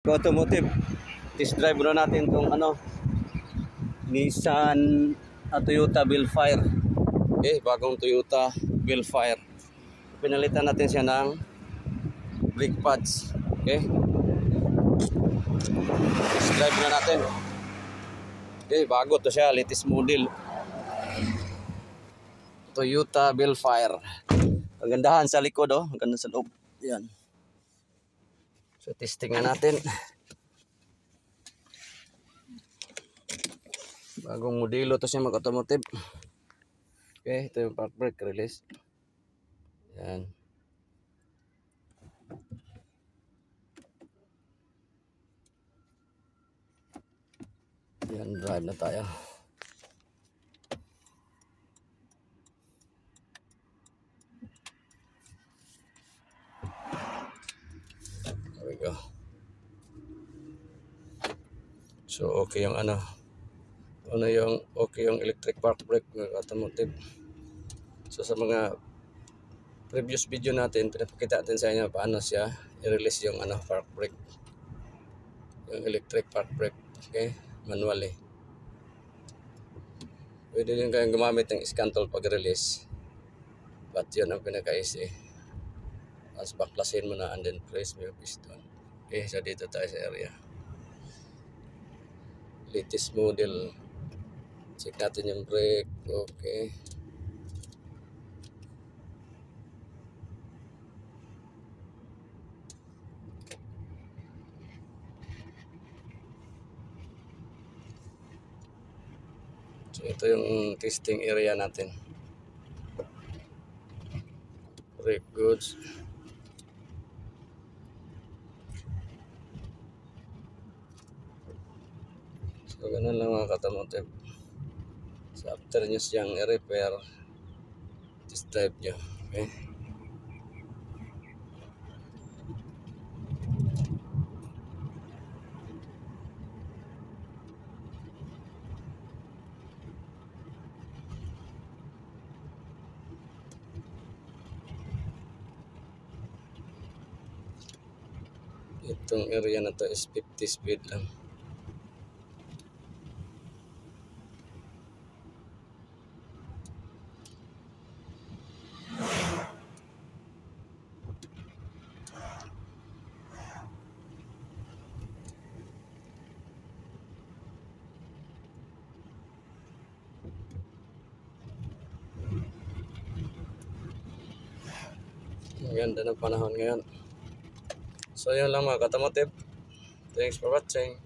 Automotive, test drive na natin itong Nissan Toyota Belfire. Okay, bagong Toyota Belfire. Pinalitan natin siya ng brake pads. Okay, test drive na natin. Okay, bago to siya, latest model Toyota Belfire. Ang gandahan sa likod, ang ganda sa loob. Yan. So testing na natin. Bagong modelo to siya, mag-automotive. Okay, ito yung park brake release. Yan. Yan, drive na tayo. There we go. So okay yung okay yung electric park brake ng automotive. So sa mga previous video natin, pinapakita natin sa inyo paano siya i-release yung park brake, yung electric park brake. Okay, manually. Pwede din kayong gumamit ng scan tool pag-release, but yun ang pinaka-easy. Tapos baklasin mo na and then press mo yung piston. Okay, so dito tayo sa area. Latest model. Check natin yung brake. Okay. So ito yung testing area natin. Brake goods. So ganun lang mga automotive. So after nyo siyang i-repair, test drive nyo. Okay. Itong area na to is 50 speed lang. Maganda ng panahon ngayon. So yun lang mga automotive. Thanks for watching.